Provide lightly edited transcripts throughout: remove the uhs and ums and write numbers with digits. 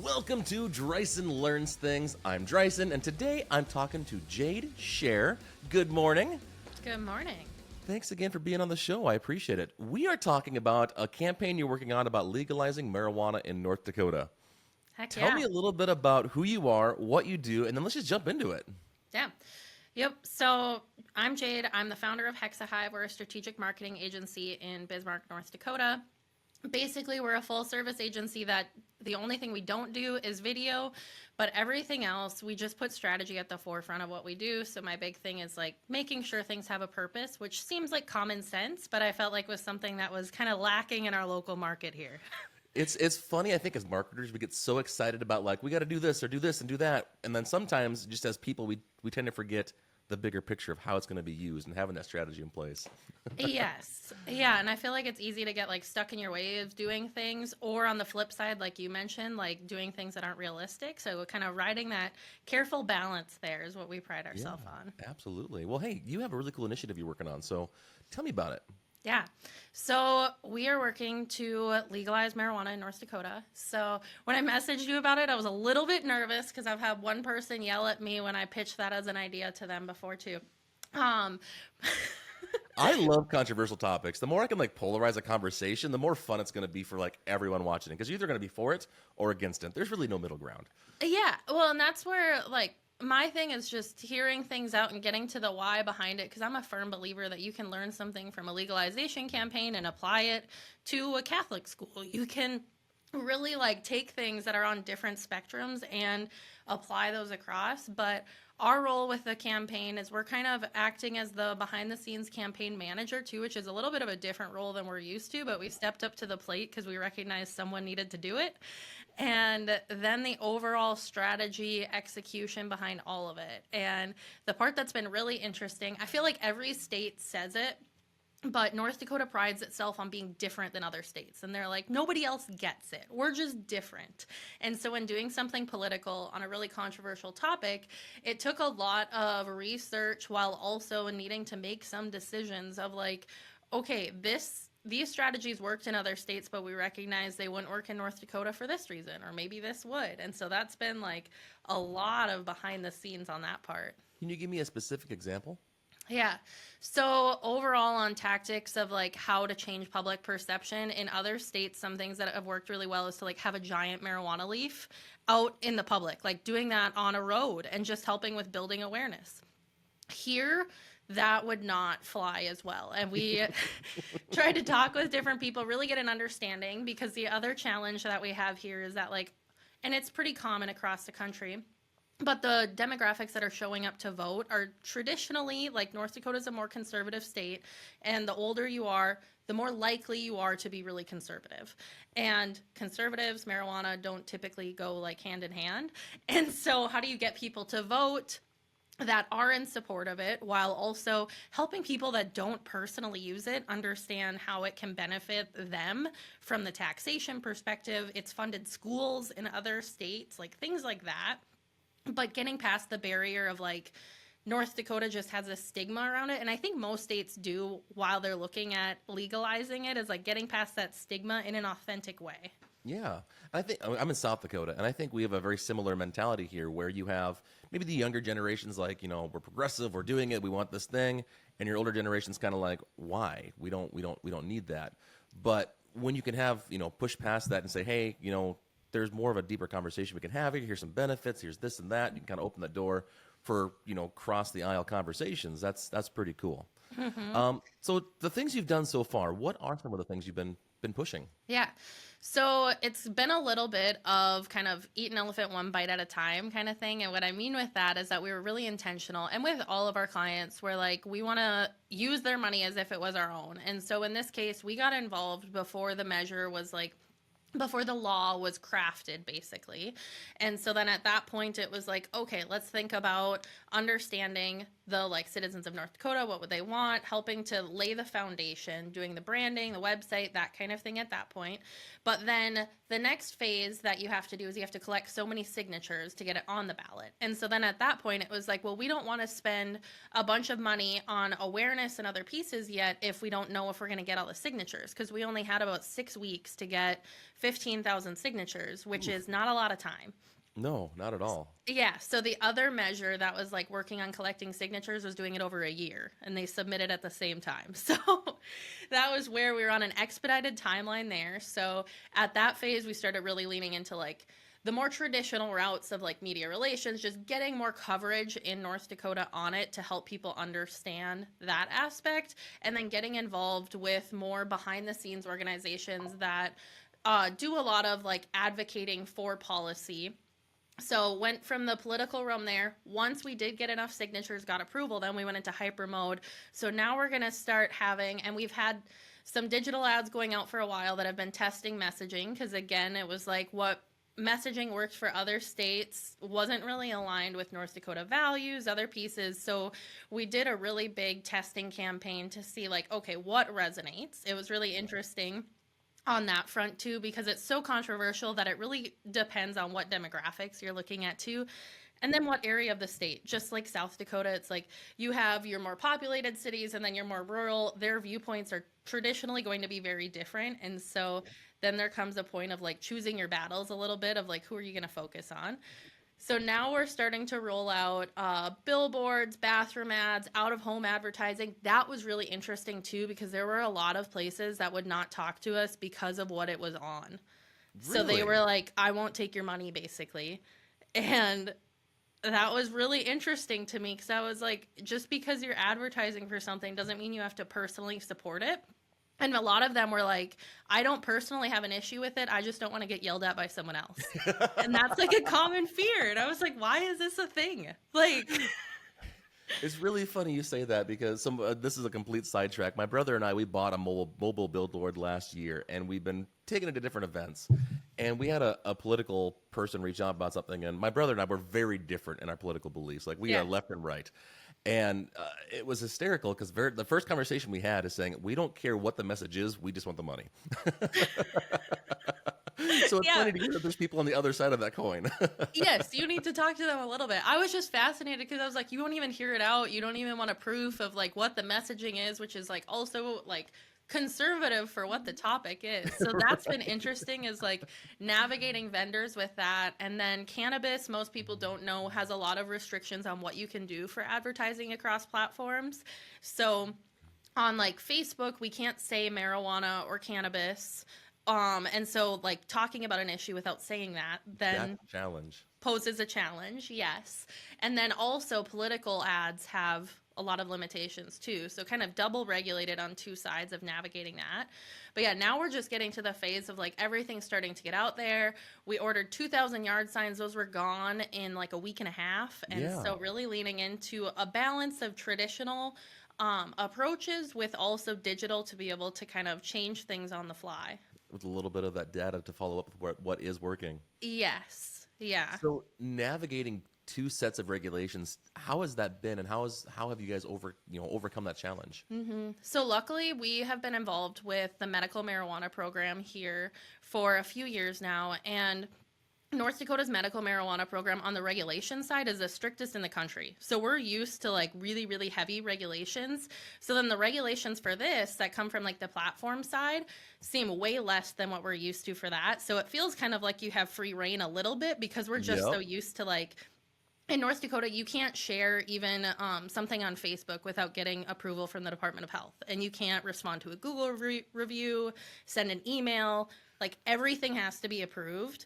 Welcome to Dryson Learns Things. I'm Dryson, and today I'm talking to Jade Scherr. Good morning. Good morning. Thanks again for being on the show. I appreciate it. We are talking about a campaign you're working on about legalizing marijuana in North Dakota. Tell me a little bit about who you are, what you do, and then let's just jump into it. Yeah. Yep. So I'm Jade. I'm the founder of HexaHive. We're a strategic marketing agency in Bismarck, North Dakota. Basically, we're a full service agency that the only thing we don't do is video, but everything else, we just put strategy at the forefront of what we do. So my big thing is like making sure things have a purpose, which seems like common sense, but I felt like was something that was kind of lacking in our local market here. It's funny, I think, as marketers, we get so excited about like, we got to do this or do this and do that. And then sometimes just as people, we tend to forget the bigger picture of how it's going to be used and having that strategy in place. Yes. Yeah. And I feel like it's easy to get like stuck in your way of doing things, or on the flip side, like you mentioned, like doing things that aren't realistic. So kind of riding that careful balance there is what we pride ourselves on. Absolutely. Well, hey, you have a really cool initiative you're working on. So tell me about it. Yeah. So we are working to legalize marijuana in North Dakota. So when I messaged you about it, I was a little bit nervous because I've had one person yell at me when I pitched that as an idea to them before too. I love controversial topics. The more I can like polarize a conversation, the more fun it's going to be for like everyone watching it, because you're either going to be for it or against it. There's really no middle ground. Yeah. Well, and that's where like my thing is just hearing things out and getting to the why behind it, because I'm a firm believer that you can learn something from a legalization campaign and apply it to a Catholic school. You can really like take things that are on different spectrums and apply those across. But our role with the campaign is we're kind of acting as the behind the scenes campaign manager too, which is a little bit of a different role than we're used to, but we stepped up to the plate because we recognized someone needed to do it. And then the overall strategy execution behind all of it. And the part that's been really interesting, I feel like every state says it, but North Dakota prides itself on being different than other states. And they're like, nobody else gets it. We're just different. And so when doing something political on a really controversial topic, it took a lot of research while also needing to make some decisions of like, okay, these strategies worked in other states, but we recognize they wouldn't work in North Dakota for this reason, or maybe this would. And so that's been like a lot of behind the scenes on that part. Can you give me a specific example? Yeah. So overall on tactics of like how to change public perception in other states, some things that have worked really well is to like have a giant marijuana leaf out in the public, like doing that on a road and just helping with building awareness. Here, that would not fly as well. And we tried to talk with different people, really get an understanding, because the other challenge that we have here is that like, and it's pretty common across the country, but the demographics that are showing up to vote are traditionally, like North Dakota is a more conservative state, and the older you are, the more likely you are to be really conservative. And conservatives, marijuana don't typically go like hand in hand. And so how do you get people to vote that are in support of it while also helping people that don't personally use it understand how it can benefit them from the taxation perspective? It's funded schools in other states, like things like that. But getting past the barrier of like North Dakota just has a stigma around it. And I think most states do while they're looking at legalizing it, is like getting past that stigma in an authentic way. Yeah. I think I'm in South Dakota, and I think we have a very similar mentality here where you have maybe the younger generations like, you know, we're progressive, we're doing it, we want this thing, and your older generation's kind of like, why? We don't need that. But when you can have, you know, push past that and say, hey, you know, there's more of a deeper conversation we can have here. Here's some benefits. Here's this and that. You can kind of open the door for, you know, cross the aisle conversations. That's pretty cool. Mm-hmm. So the things you've done so far, what are some of the things you've been pushing? Yeah. So it's been a little bit of kind of eat an elephant one bite at a time kind of thing. And what I mean with that is that we were really intentional. And with all of our clients, we're like, we want to use their money as if it was our own. And so in this case, we got involved before the measure was like, before the law was crafted, basically. And so then at that point, it was like, okay, let's think about understanding the like citizens of North Dakota, what would they want, helping to lay the foundation, doing the branding, the website, that kind of thing at that point. But then the next phase that you have to do is you have to collect so many signatures to get it on the ballot. And so then at that point, it was like, well, we don't want to spend a bunch of money on awareness and other pieces yet if we don't know if we're going to get all the signatures, because we only had about 6 weeks to get 15,000 signatures, which is not a lot of time. No, not at all. Yeah, so the other measure that was like working on collecting signatures was doing it over a year, and they submitted at the same time. So that was where we were on an expedited timeline there. So at that phase, we started really leaning into like the more traditional routes of like media relations, just getting more coverage in North Dakota on it to help people understand that aspect, and then getting involved with more behind the scenes organizations that do a lot of like advocating for policy. So went from the political realm there. Once we did get enough signatures, got approval, then we went into hyper mode. So now we're going to start having, and we've had some digital ads going out for a while that have been testing messaging, because again, it was like what messaging worked for other states wasn't really aligned with North Dakota values, other pieces. So we did a really big testing campaign to see like, okay, what resonates. It was really interesting on that front too, because it's so controversial that it really depends on what demographics you're looking at too, and then what area of the state. Just like South Dakota, it's like you have your more populated cities and then your more rural. Their viewpoints are traditionally going to be very different, and so then there comes a point of like choosing your battles a little bit of like, who are you going to focus on. So now we're starting to roll out billboards, bathroom ads, out-of-home advertising. That was really interesting too, because there were a lot of places that would not talk to us because of what it was on. Really? So they were like, I won't take your money, basically. And that was really interesting to me, because I was like, just because you're advertising for something doesn't mean you have to personally support it. And a lot of them were like, I don't personally have an issue with it. I just don't want to get yelled at by someone else. And that's like a common fear. And I was like, why is this a thing? Like, it's really funny you say that, because this is a complete sidetrack. My brother and I, we bought a mobile billboard last year, and we've been taking it to different events. And we had a political person reach out about something, and my brother and I were very different in our political beliefs. Like, we are left and right. And it was hysterical, because the first conversation we had is saying, we don't care what the message is, we just want the money. So it's funny to hear that there's people on the other side of that coin. Yes, you need to talk to them a little bit. I was just fascinated, because I was like, you won't even hear it out. You don't even want a proof of like what the messaging is, which is like also like conservative for what the topic is. So that's been interesting, is like navigating vendors with that. And then cannabis, most people don't know, has a lot of restrictions on what you can do for advertising across platforms. So on like Facebook, we can't say marijuana or cannabis. And so like talking about an issue without saying that then challenge poses a challenge. Yes. And then also political ads have a lot of limitations too. So kind of double regulated on two sides of navigating that. But yeah, now we're just getting to the phase of like everything's starting to get out there. We ordered 2,000 yard signs. Those were gone in like a week and a half. And so really leaning into a balance of traditional approaches with also digital to be able to kind of change things on the fly. With a little bit of that data to follow up with what is working. Yes. Yeah. So navigating two sets of regulations, how has that been, and how have you guys overcome that challenge? Mm-hmm. So luckily, we have been involved with the medical marijuana program here for a few years now, and North Dakota's medical marijuana program on the regulation side is the strictest in the country. So we're used to like really, really heavy regulations. So then the regulations for this that come from like the platform side seem way less than what we're used to for that. So it feels kind of like you have free reign a little bit, because we're just so used to like, in North Dakota, you can't share even something on Facebook without getting approval from the Department of Health. And you can't respond to a Google review, send an email, like everything has to be approved.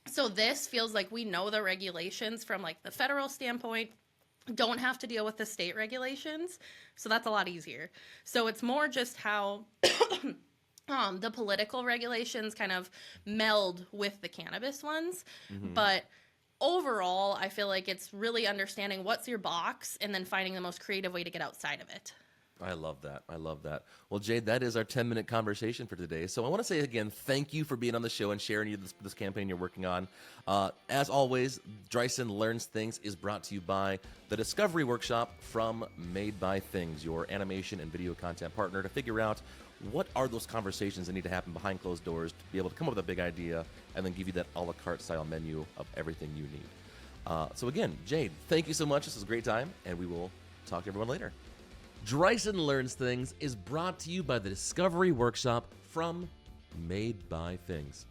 So this feels like we know the regulations from like the federal standpoint, don't have to deal with the state regulations. So that's a lot easier. So it's more just how the political regulations kind of meld with the cannabis ones. Mm-hmm. But overall, I feel like it's really understanding what's your box and then finding the most creative way to get outside of it. I love that. I love that. Well, Jade, that is our 10-minute conversation for today. So I want to say again, thank you for being on the show and sharing this campaign you're working on. As always, Dryson Learns Things is brought to you by the Discovery Workshop from Made by Things, your animation and video content partner, to figure out what are those conversations that need to happen behind closed doors to be able to come up with a big idea and then give you that a la carte style menu of everything you need. So again, Jade, thank you so much. This was a great time, and we will talk to everyone later. Dryson Learns Things is brought to you by the Discovery Workshop from Made by Things.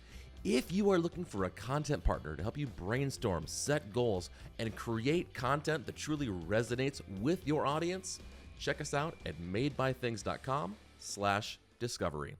If you are looking for a content partner to help you brainstorm, set goals, and create content that truly resonates with your audience, check us out at madebythings.com/discovery.